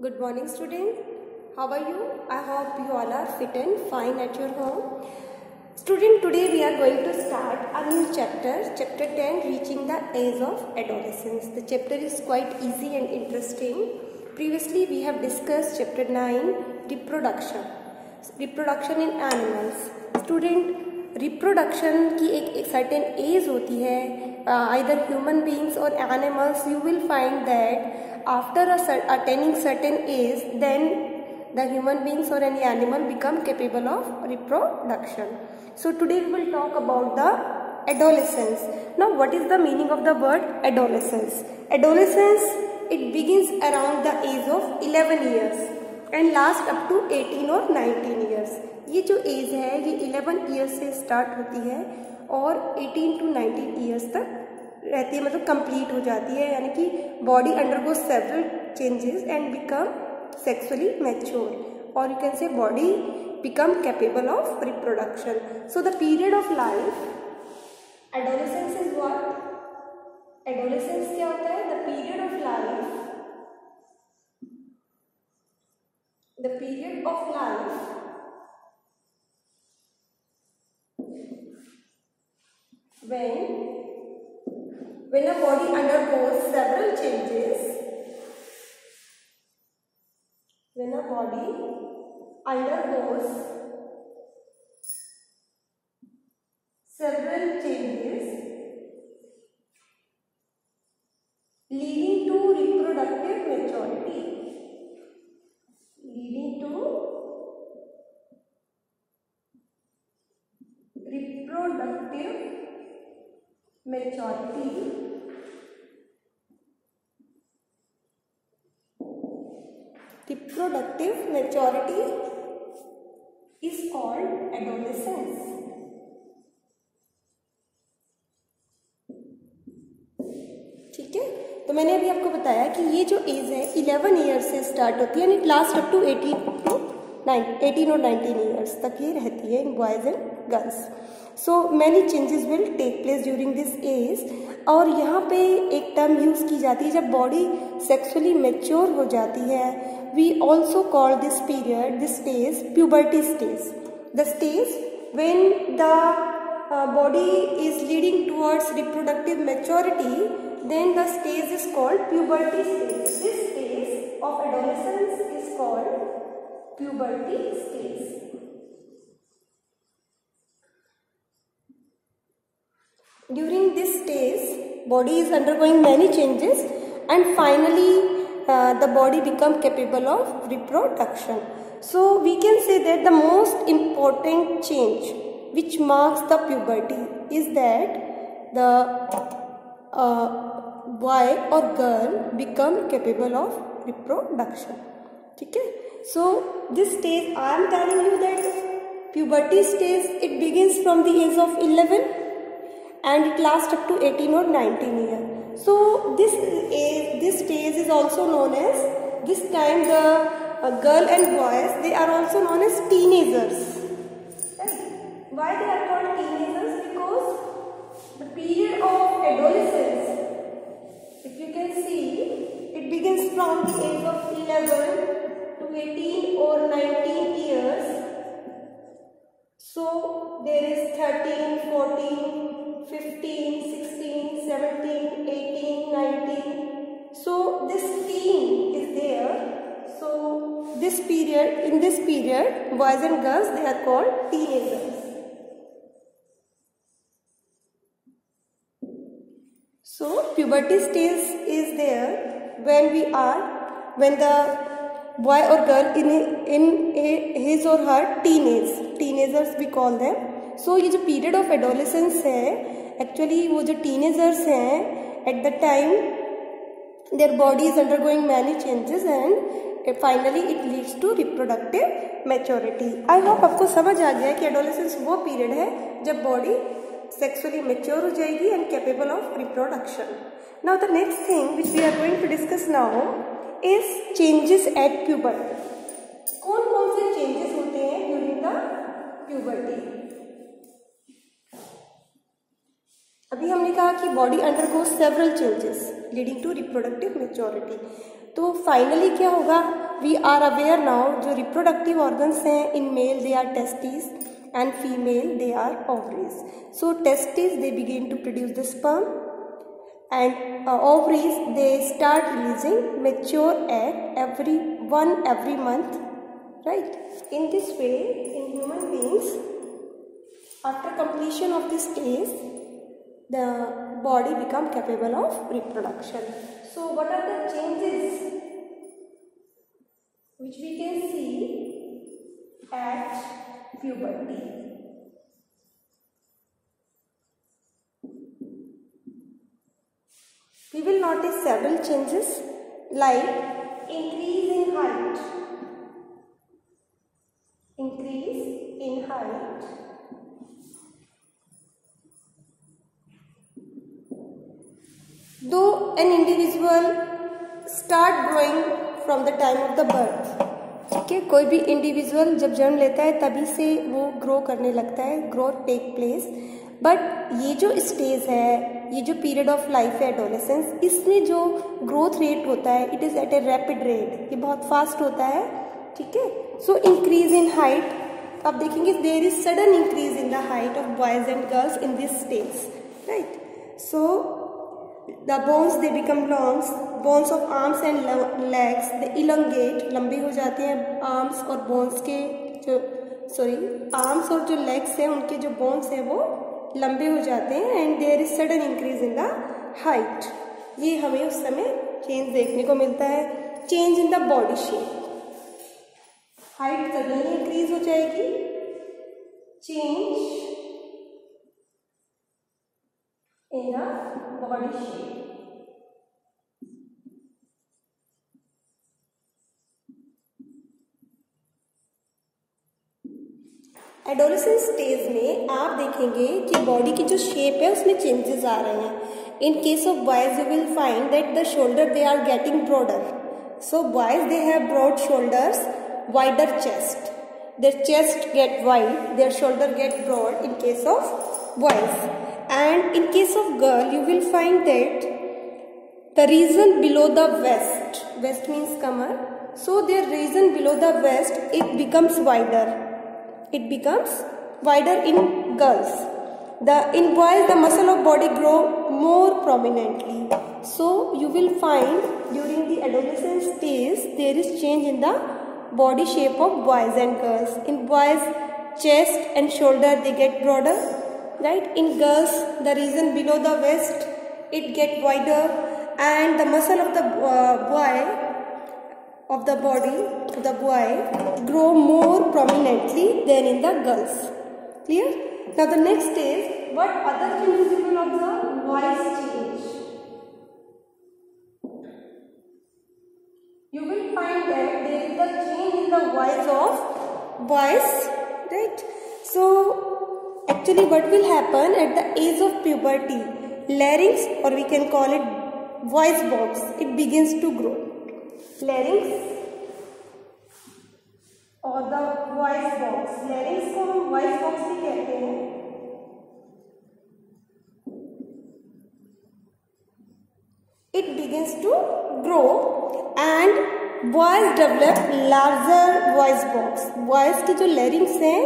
Good morning, student. How are you? I hope you all are fit and fine at your home. Student, today we are going to start a new chapter, chapter 10, reaching the age of adolescence. The chapter is quite easy and interesting. Previously we have discussed chapter 9, reproduction in animals. Student, reproduction की एक certain age होती है, either human beings or animals. You will find that after attaining certain age, then the human beings or any animal become capable of reproduction. So today we will talk about the adolescence. Now what is the meaning of the word adolescence? Adolescence, it begins around the age of 11 years and lasts up to 18 or 19 years. ये जो as है ये 11 years से start होती है और 18 to 19 years तक रहती है, मतलब कंप्लीट हो जाती है, यानी कि body undergo several changes and become sexually mature, और you can say body become capable of reproduction. So the period of life adolescence is what? Adolescence क्या होता है? The period of life, the period of life when a body undergoes several changes, when a body undergoes several changes leading to reproductive maturity, leading to reproductive maturity, reproductive maturity is called adolescence. ठीक है, तो मैंने अभी आपको बताया कि ये जो एज है 11 ईयर्स से स्टार्ट होती है and it last up to 18 और 19 ईयर्स तक ये रहती है in boys and girls. So many changes will take place during this age. और यहाँ पे एक टर्म यूज की जाती है जब बॉडी सेक्सुअली मैच्योर हो जाती है. We also call this period, this stage, puberty stage. The stage when the body is leading towards reproductive maturity, then the stage is called puberty stage. This stage of adolescence is called puberty stage. During this stage, body is undergoing many changes and finally the body become capable of reproduction. So we can say that the most important change which marks the puberty is that the boy or girl become capable of reproduction. ठीक है, so this stage I am telling you that puberty stage, it begins from the age of 11 and it lasts up to 18 or 19 years. So this stage is also known as, this time the girl and boys, they are also known as teenagers. Why they are called teenagers? Because the period of adolescence, if you can see, it begins from the age of 11 to 18 or 19 years. So there is 13, 14, 15, 16, 17, 18, 19. So this teen is there. So this period, in this period, boys and girls, they are called teenagers. So puberty stage is there when the boy or girl in his or her teenagers we call them. So ये जो period of adolescence है, actually वो जो teenagers हैं, at the time their body is undergoing many changes and finally it leads to reproductive maturity. I hope आपको समझ आ गया कि adolescence वो period है जब body sexually mature हो जाएगी and capable of reproduction. Now the next thing which we are going to discuss now is changes at puberty. कौन कौन से changes होते हैं during the puberty? अभी हमने कहा कि body undergoes several changes leading to reproductive maturity. तो फाइनली क्या होगा, वी आर अवेयर नाउ, जो रिप्रोडक्टिव ऑर्गन्स हैं in male they are testis and female they are ovaries. So testes they begin to produce the sperm, and ovaries they start releasing mature egg every month, right? In this way, in human beings, after completion of this stage, the body become capable of reproduction. So what are the changes which we can see at puberty? We will notice several changes like increase in height, though an individual start growing from the time of the birth. ठीक है, कोई भी individual जब जन्म लेता है तभी से वो ग्रो करने लगता है, ग्रोथ टेक प्लेस। बट ये जो स्टेज है, ये जो पीरियड ऑफ लाइफ है एडोलेसेंस, इसमें जो ग्रोथ रेट होता है it is at a rapid rate, ये बहुत फास्ट होता है। ठीक है, सो इंक्रीज इन हाइट, आप देखेंगे there is sudden increase in the height of boys and girls in this stage, right? So the bones they become longs, bones of arms and legs they elongate, लंबे हो जाते हैं arms और bones के जो arms और जो legs हैं उनके जो बोन्स हैं वो लंबे हो जाते हैं, and there is sudden increase in the height. ये हमें उस समय चेंज देखने को मिलता है। Change in the body shape, height suddenly increase हो जाएगी। Change in the body shape, adolescence stage में आप देखेंगे कि बॉडी की जो शेप है उसमें चेंजेस आ रहे हैं। In case of boys you will find that the shoulder they are getting broader, so boys they have broad shoulders, wider chest, their chest get wide, their shoulder get broad in case of boys. And in case of girl you will find that the region below the waist, waist means kamar, so their region below the waist it becomes wider, in girls. In boys the muscle of body grow more prominently, so you will find during the adolescent stage there is change in the body shape of boys and girls. In boys chest and shoulder they get broader, right? In girls the region below the waist it get wider, and the muscle of the boy grow more prominently than in the girls. Clear? Now the next is what other changes you will observe? Voice change. You will find that there is a change in the voice of boys, right? So actually what will happen at the age of puberty, larynx, or we can call it voice box, it begins to grow. Larynx और the voice box, larynx को हम voice box भी कहते हैं। It begins to grow and boys develop larger voice box. Boys की जो larynx हैं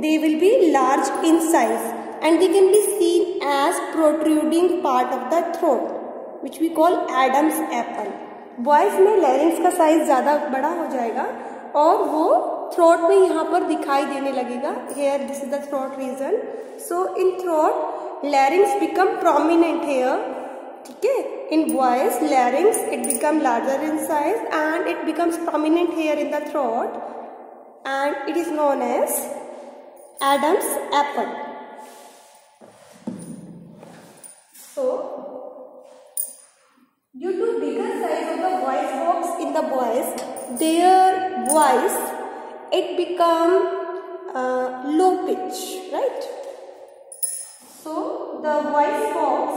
they will be large in size and they can be seen as protruding part of the throat, which we call Adam's apple. Boys में larynx का size ज़्यादा बड़ा हो जाएगा और वो throat में यहाँ पर दिखाई देने लगेगा। Here this is the throat region. So in throat larynx become prominent here. ठीक है, in boys larynx it become larger in size and it becomes prominent here in the throat, and it is known as Adam's apple. So due to bigger size of the voice box in the boys, their voice it become low pitch, right? So the voice box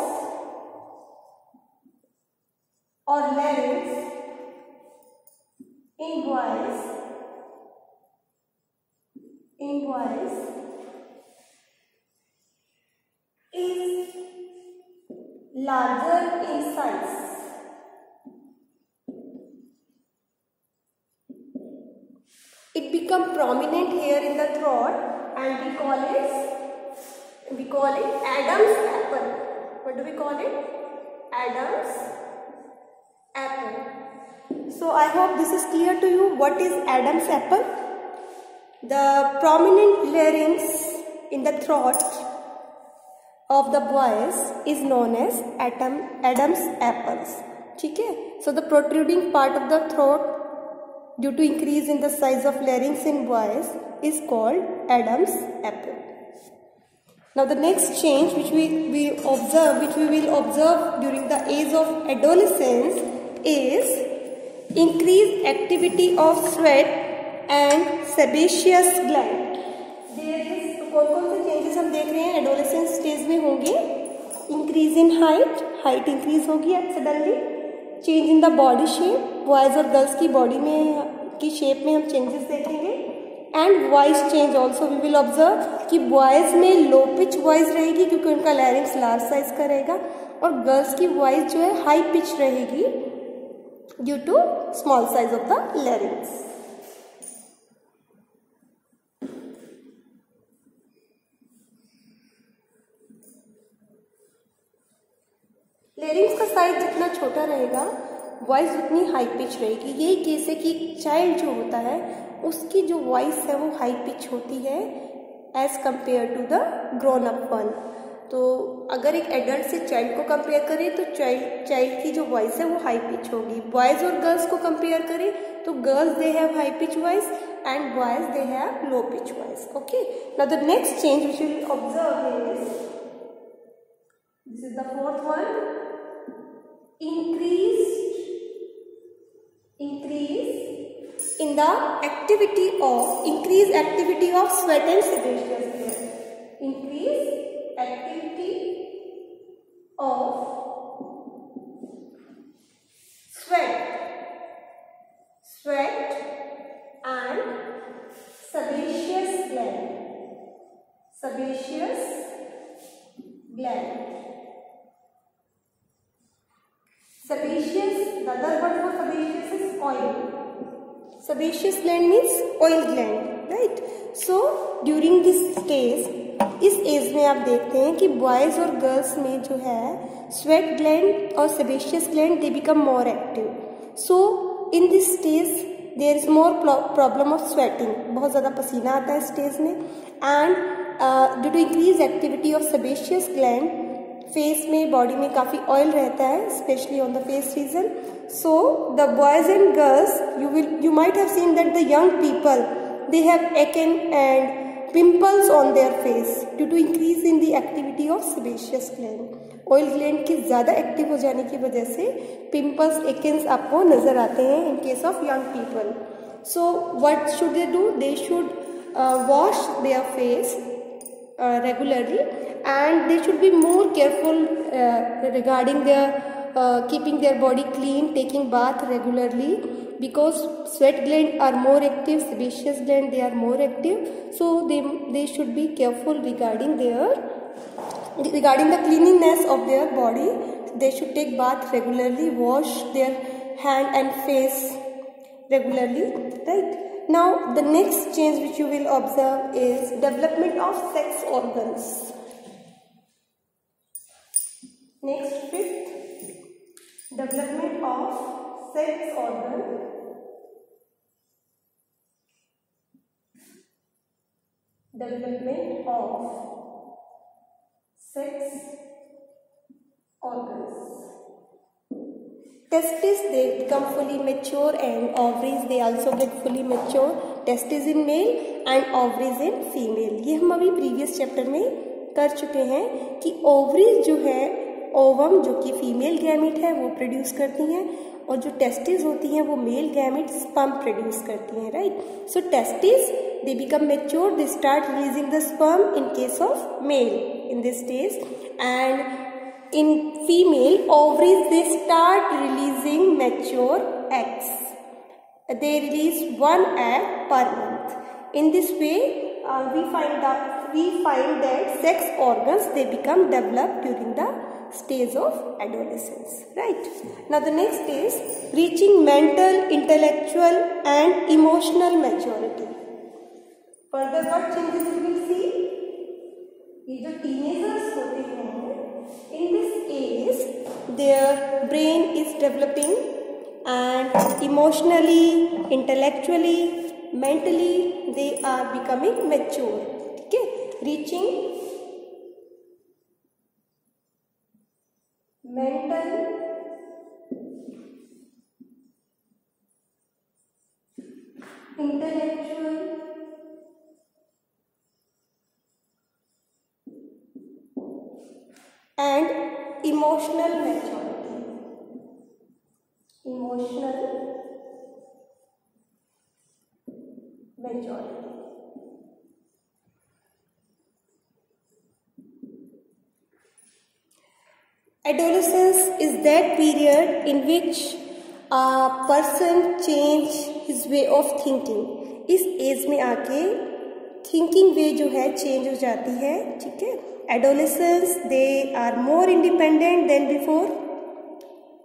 or larynx in boys is larger in size it become prominent here in the throat, and we call it Adam's apple. What do we call it? Adam's apple. So I hope this is clear to you. What is Adam's apple? The prominent larynx in the throat of the boys is known as Adam's apples. ठीक है? So the protruding part of the throat due to increase in the size of larynx in boys is called Adam's apple. Now the next change which we will observe during the age of adolescence is increased activity of sweat and sebaceous gland. There is कौन से changes हम देख रहे हैं adolescence stage में होंगे? Increase in height increase होगी suddenly, change in the body shape, boys और गर्ल्स की बॉडी में की शेप में हम चेंजेस देखेंगे, and voice change also we will observe कि बॉयज में लो पिच वॉइस रहेगी क्योंकि उनका लैरिंक्स लार्ज साइज का रहेगा, और गर्ल्स की वॉइस जो है हाई पिच रहेगी due to small size of the larynx. Larynx का साइज जितना छोटा रहेगा वॉइस उतनी हाई पिच रहेगी. यही केस है कि चाइल्ड जो होता है उसकी जो वॉइस है वो हाई पिच होती है as compare to the grown up one. तो अगर एक एडल्ट से चाइल्ड को कंपेयर करें तो चाइल्ड की जो वॉइस है वो हाई पिच होगी. बॉयज और गर्ल्स को कंपेयर करें तो girls they have high pitch voice and boys they have low pitch voice. Okay, now the next change which we will observe is this is the fourth one. Increase in the activity of sweat and sebaceous gland. Increase activity of sweat and sebaceous gland. Sebaceous, the other word for sebaceous is oil. Sebaceous gland means oil gland, right? So during this stage, इस as में आप देखते हैं कि boys और girls में जो है स्वेट ग्लैंड और sebaceous gland they become more active. So in this stage there is more problem of sweating. बहुत ज़्यादा पसीना आता है स्टेज में, and due to increase activity of sebaceous gland face में बॉडी में काफ़ी ऑयल रहता है, specially on the face region. So the boys and girls you might have seen that the young people they have acne and pimples on their face due to increase in the activity of sebaceous gland. Oil gland की ज़्यादा active हो जाने की वजह से pimples एक्न्स आपको नज़र आते हैं in case of young people. So what should they do? They should wash their face regularly, and they should be more careful regarding their keeping their body clean, taking bath regularly, because sweat gland are more active, sebaceous gland they are more active, so they should be careful regarding the cleanliness of their body. They should take bath regularly, wash their hand and face regularly, right? Now the next change which you will observe is development of sex organs. Next, fifth, development of sex organ. Development of sex organs. Testes, they become fully mature, and ovaries they also get fully mature. Testes in male and ovaries in female. ये हम अभी previous chapter में कर चुके हैं कि ovaries जो है ओवम जो कि फीमेल गैमेट है वो प्रोड्यूस करती हैं, और जो टेस्टिस होती हैं वो मेल गैमेट स्पर्म प्रोड्यूस करती हैं, right? So testis they become mature, they start releasing the sperm in case of male in this stage, and in female ovaries they start releasing mature eggs. They release one egg per month. In this way we find that sex organs they become developed during the stage of adolescence, right? Now the next is reaching mental, intellectual and emotional maturity. Further what changes you will see? ये जो teenagers होते हैं, in this age their brain is developing and emotionally, intellectually, mentally they are becoming mature. ठीक है, reaching mental, intellectual and emotional maturity. Emotional maturity. Adolescence is that period in which a person change his way of thinking. इस as में आके thinking way जो है change हो जाती है, ठीक है. Adolescents, they are more independent than before.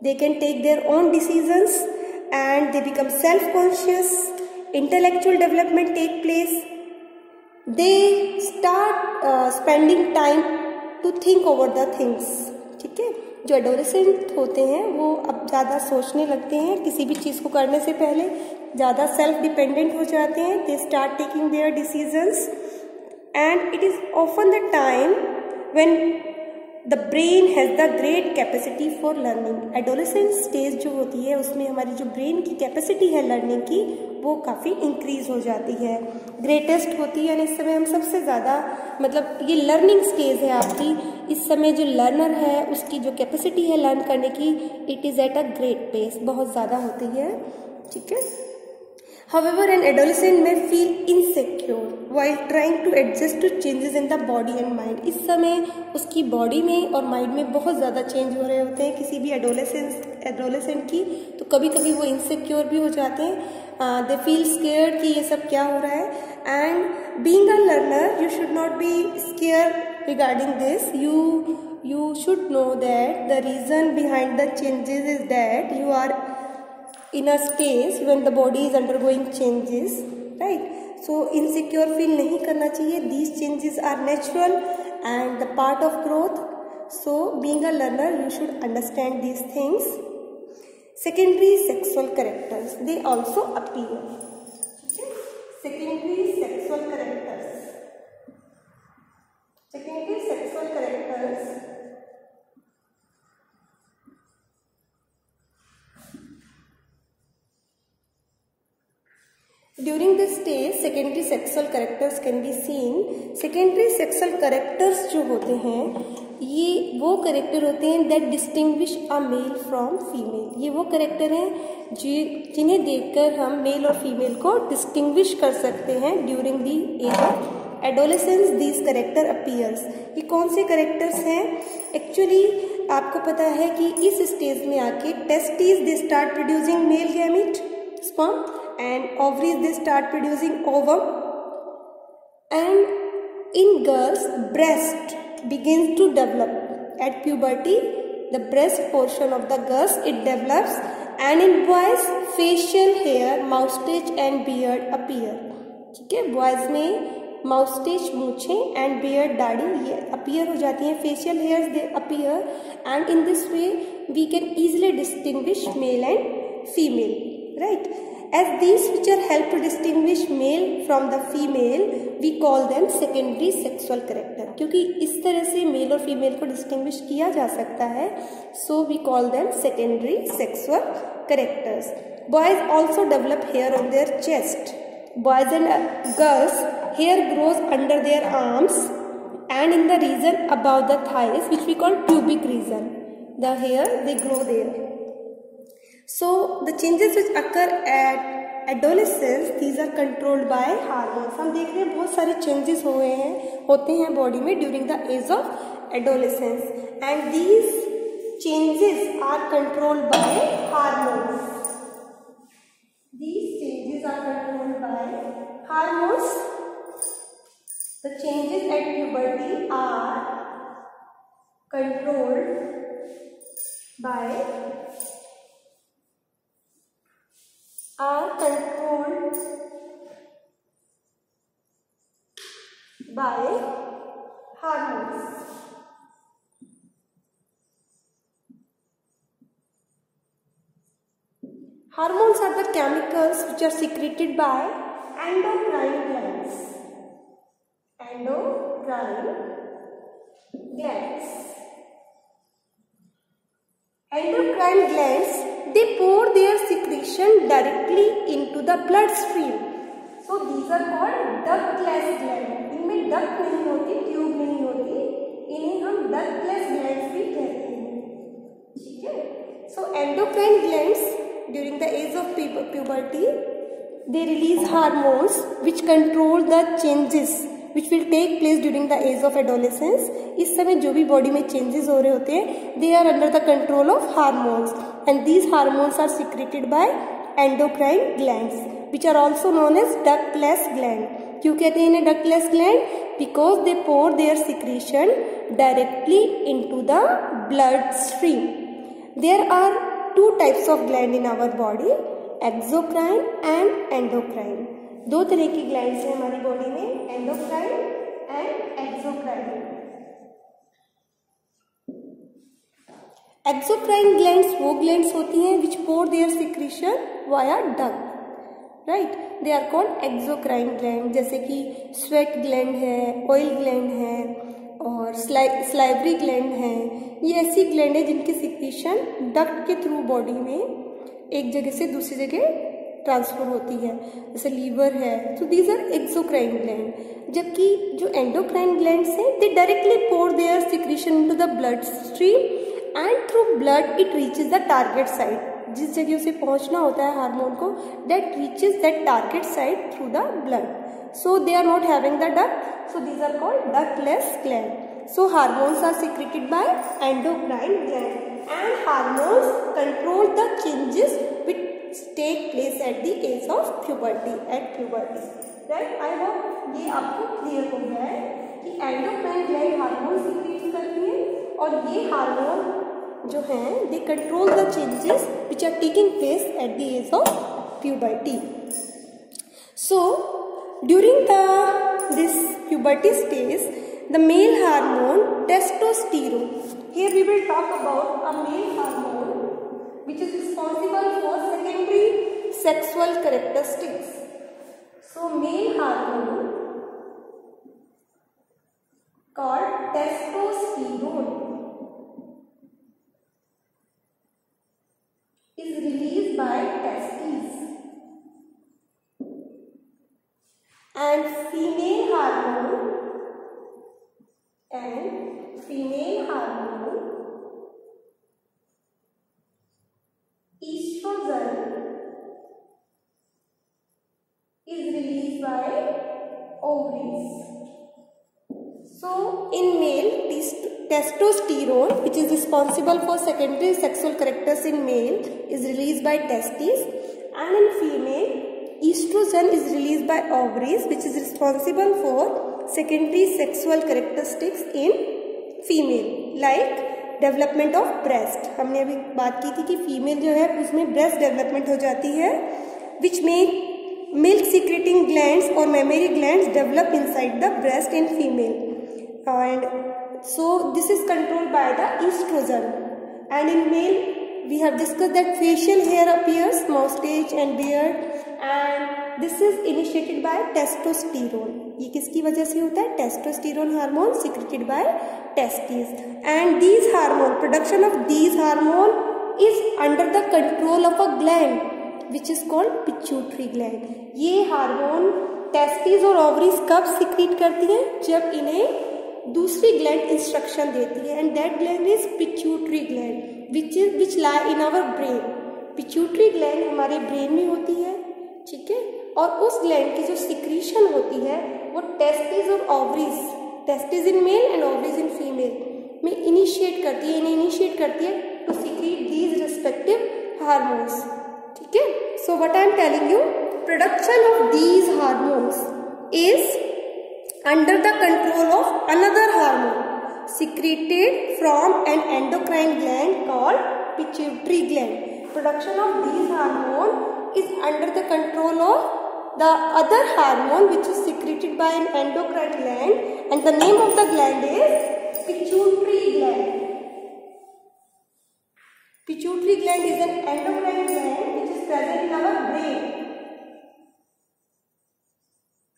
They can take their own decisions and they become self-conscious. Intellectual development take place. They start spending time to think over the things. ठीक है, जो adolescent होते हैं वो अब ज़्यादा सोचने लगते हैं, किसी भी चीज़ को करने से पहले ज़्यादा सेल्फ डिपेंडेंट हो जाते हैं. They start taking their decisions and it is often the time when the brain has the great capacity for learning. Adolescent stage जो होती है उसमें हमारी जो ब्रेन की कैपेसिटी है लर्निंग की वो काफ़ी इंक्रीज हो जाती है, ग्रेटेस्ट होती है. इस समय हम सबसे ज़्यादा मतलब ये लर्निंग स्टेज है आपकी. इस समय जो लर्नर है उसकी जो कैपेसिटी है लर्न करने की, it is at a great pace, बहुत ज़्यादा होती है, ठीक है. However, an adolescent may feel insecure while trying to adjust to changes in the body and mind. इस समय उसकी बॉडी में और माइंड में बहुत ज़्यादा चेंज हो रहे होते हैं किसी भी एडोलेसेंट की, तो कभी कभी वो इनसिक्योर भी हो जाते हैं. दे फील स्केयर्ड कि ये सब क्या हो रहा है. And being a learner you should not be square regarding this. you should know that the reason behind the changes is that you are in a space when the body is undergoing changes, right? So insecure feel नहीं करना चाहिए. These changes are natural and the part of growth. So being a learner you should understand these things. Secondary sexual characters, they also appear. Secondary sexual characters. Secondary sexual characters during this stage secondary sexual characters can be seen. Secondary sexual characters जो होते हैं ये वो character होते हैं that distinguish a male from female. ये वो character हैं जिन्हें देखकर हम मेल और फीमेल को डिस्टिंग्विश कर सकते हैं. During the age of adolescence this character appears. ये कौन से करेक्टर्स हैं? एक्चुअली आपको पता है कि इस स्टेज में आके testis they start producing male gamete sperm and ovaries they start producing ovum, and in girls breast begins to develop at puberty. The breast portion of the girls it develops, and in boys facial hair, moustache and beard appear. ठीक है, boys में माउस्टेच मूछें and beard दाढ़ी ये appear हो जाती हैं. Facial hairs they appear and in this way we can easily distinguish male and female, right? As these features help to distinguish male from the female, we call them secondary sexual character. क्योंकि इस तरह से mail और female को distinguish किया जा सकता है, so we call them secondary sexual characters. Boys also develop hair on their chest. Boys and girls hair grows under their arms and in the region above the thighs, which we call pubic region. The hair they grow there. So the changes which occur at adolescence, these are controlled by hormones. हम देख रहे हैं बहुत सारे changes होते हैं body में during the age of adolescence, and these changes are controlled by hormones. These changes are controlled by hormones. The changes at puberty are controlled by hormones. Hormones are the chemicals which are secreted by endocrine glands. Endocrine glands, they pour their secretion directly into the bloodstream. So these are called ductless glands. इनमें duct नहीं होती, tube नहीं होती, इन्हें हम ductless glands भी कहते हैं. ठीक है. So endocrine glands during the age of puberty, they release hormones which control the changes which will take place during the age of adolescence. इस समय जो भी बॉडी में चेंजेस हो रहे होते हैं, they are under the control of hormones, and these hormones are secreted by endocrine glands, which are also known as ductless gland. क्यों कहते हैं इन्हें ductless gland? Because they pour their secretion directly into the bloodstream. There are two types of gland in our body, exocrine and endocrine. दो तरह की glands हैं हमारी body में, endocrine and exocrine. Exocrine glands वो ग्लैंड्स होती हैं which pour their secretion via duct, right. They are called exocrine gland. जैसे कि स्वेट ग्लैंड है, ऑयल ग्लैंड है और स्लाइवरी ग्लैंड है. ये ऐसी ग्लैंड है जिनकी सिक्रीशन डक्ट के थ्रू बॉडी में एक जगह से दूसरी जगह ट्रांसफर होती है, जैसे लीवर है. तो दीज आर एक्सोक्राइन ग्लैंड. जबकि जो एंडोक्राइन ग्लैंड्स हैं, they directly pour their secretion into the blood stream and through blood it reaches the target site. जिस जगह उसे पहुंचना होता है हार्मोन को, that reaches that target site through the blood. So they are not having the duct, so these are called ductless gland. So hormones are secreted by endocrine gland and hormones control the changes which take place at the age of puberty, right? I hope ये आपको clear हो गया है कि endocrine gland hormone secrete करती है और ये हार्मोन जो हैं they control the changes which are taking place at the age of puberty. So during this puberty stage, the male hormone testosterone. Here we will talk about a male hormone which is responsible for secondary sexual characteristics. So male hormone called testosterone is released by testes. And female hormone estrogen is released by ovaries. So in male, testosterone, which is responsible for secondary sexual characters in male, is released by testes, and in female, estrogen is released by ovaries, which is responsible for secondary sexual characteristics in female, like development of breast. हमने अभी बात की थी कि female जो है उसमें breast development हो जाती है, which make milk secreting glands और mammary glands develop inside the breast in female, and so this is controlled by the estrogen. And in male we have discussed that facial hair appears, mustache and beard, and this is initiated by testosterone. ये किसकी वजह से होता है? Testosterone hormone secreted by testes, and these hormone, production of these hormone is under the control of a gland which is called pituitary gland. ये hormone testis और ovaries कब secrete करती हैं? जब इन्हें दूसरी ग्लैंड इंस्ट्रक्शन देती है, and that gland is pituitary gland which lie in our brain. Pituitary gland हमारे ब्रेन में होती है, ठीक है, और उस ग्लैंड की जो सिक्रीशन होती है वो टेस्टिस और ovaries, testis in male and ovaries in female में इनिशिएट करती है, इन्हें इनिशिएट करती है to secrete these respective hormones. ठीक है, so what I am telling you, production of these hormones is under the control of another hormone secreted from an endocrine gland called pituitary gland. Production of these hormone is under the control of the other hormone which is secreted by an endocrine gland, and the name of the gland is pituitary gland. Pituitary gland is an endocrine gland which is present in our brain.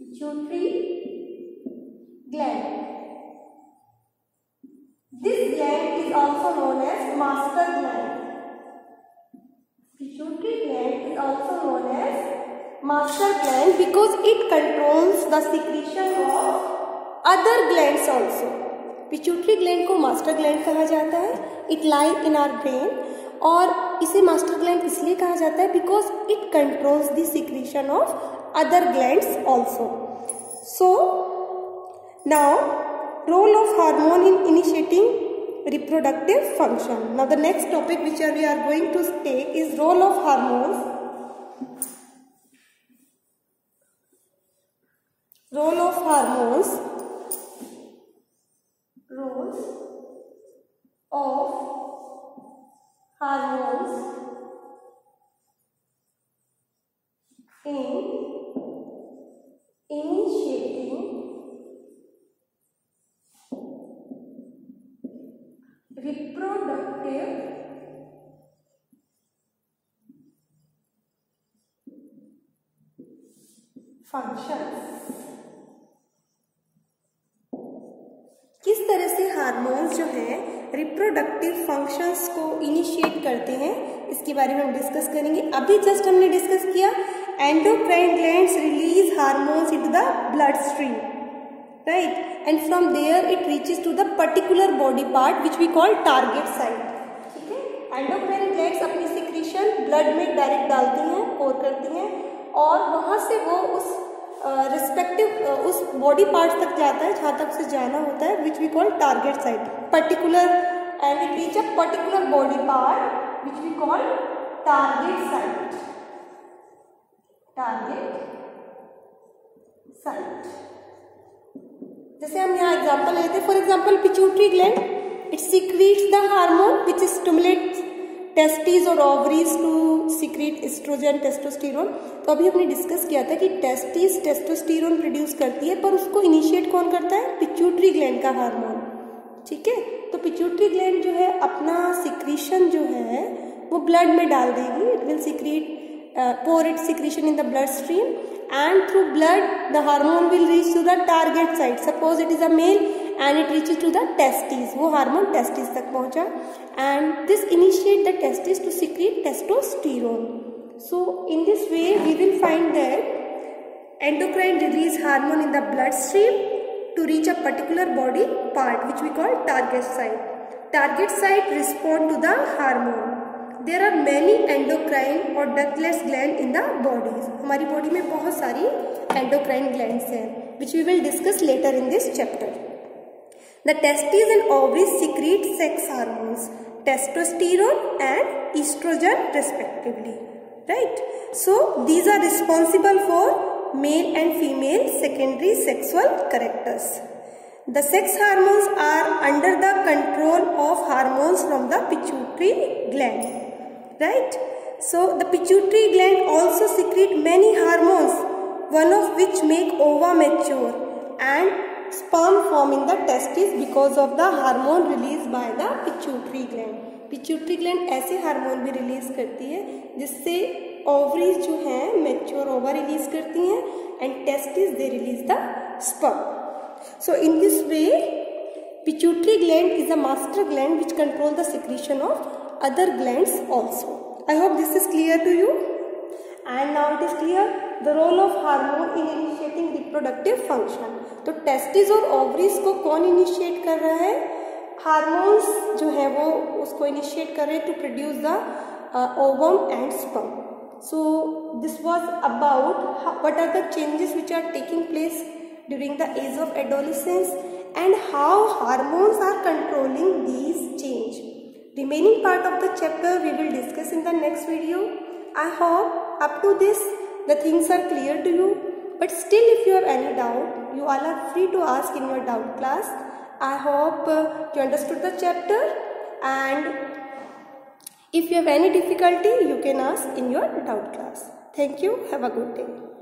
Pituitary gland. This gland is also known as master gland. Pituitary gland is also known as master gland because it controls the secretion of other glands also. Pituitary gland को master gland कहा जाता है. It lies in our brain और इसे master gland इसलिए कहा जाता है because it controls the secretion of other glands also. So now role of hormone in initiating reproductive function. Now the next topic which we are going to take is role of hormones. Role of hormones. Roles of hormones in initiating reproductive functions. किस तरह से hormones जो हैं reproductive functions को initiate करते हैं इसके बारे में हम डिस्कस करेंगे. अभी जस्ट हमने डिस्कस किया endocrine glands release hormones into the blood stream, right, and from there it reaches to the particular body part which we call target site. ठीक है, एंडोक्राइन ग्लैंड्स अपनी सिक्रीशन ब्लड में direct डालती हैं, पोर करती हैं और वहां से वो उस रिस्पेक्टिव उस बॉडी पार्ट तक जाता है जहां तक उसे जाना होता है which we call target site. Particular and it reach a particular body part which we call target site. Target site. जैसे हम यहाँ एग्जांपल लेते हैं, for example pituitary gland, it secretes the hormone which stimulates testis और ovaries to secrete estrogen testosterone. तो अभी हमने discuss किया था कि टेस्टिस टेस्टोस्टेरोन प्रोड्यूस करती है पर उसको इनिशिएट कौन करता है? पिट्यूटरी ग्लैंड का हार्मोन. ठीक है, तो पिट्यूटरी ग्लैंड जो है अपना सिक्रीशन जो है वो ब्लड में डाल देगी. It will secret pour its secretion in the blood stream and through blood the hormone will reach to the target site. Suppose it is a male and it reaches to the testes, वो hormone testis तक पहुंचा and this initiate the testis to secrete testosterone. So in this way we will find that endocrine release hormone in the blood stream to reach a particular body part which we call target site. Target site respond to the hormone. There are many endocrine और ductless gland in the bodies. हमारी body में बहुत सारी endocrine glands हैं which we will discuss later in this chapter. The testes and ovaries secrete sex hormones, testosterone and estrogen respectively. Right? So these are responsible for male and female secondary sexual characters. The sex hormones are under the control of hormones from the pituitary gland. Right? So the pituitary gland also secrete many hormones, one of which make ova mature and sperm form in the testes because of the hormone released by the pituitary gland. Pituitary gland ऐसे hormone भी release करती है जिससे ovaries जो हैं mature ओवा release करती हैं and testis they release the sperm. So in this way pituitary gland is a master gland which control the secretion of other glands also. I hope this is clear to you. And now it is clear the role of hormone in initiating reproductive function. तो testis और ovaries को कौन initiate कर रहा है? Hormones जो है वो उसको initiate कर रहे हैं to produce the ovum and sperm. So this was about what are the changes which are taking place during the age of adolescence and how hormones are controlling these change. Remaining part of the chapter we will discuss in the next video. I hope up to this the things are clear to you, but still if you have any doubt you all are free to ask in your doubt class I hope you understood the chapter, and if you have any difficulty, you can ask in your doubt class. Thank you. Have a good day.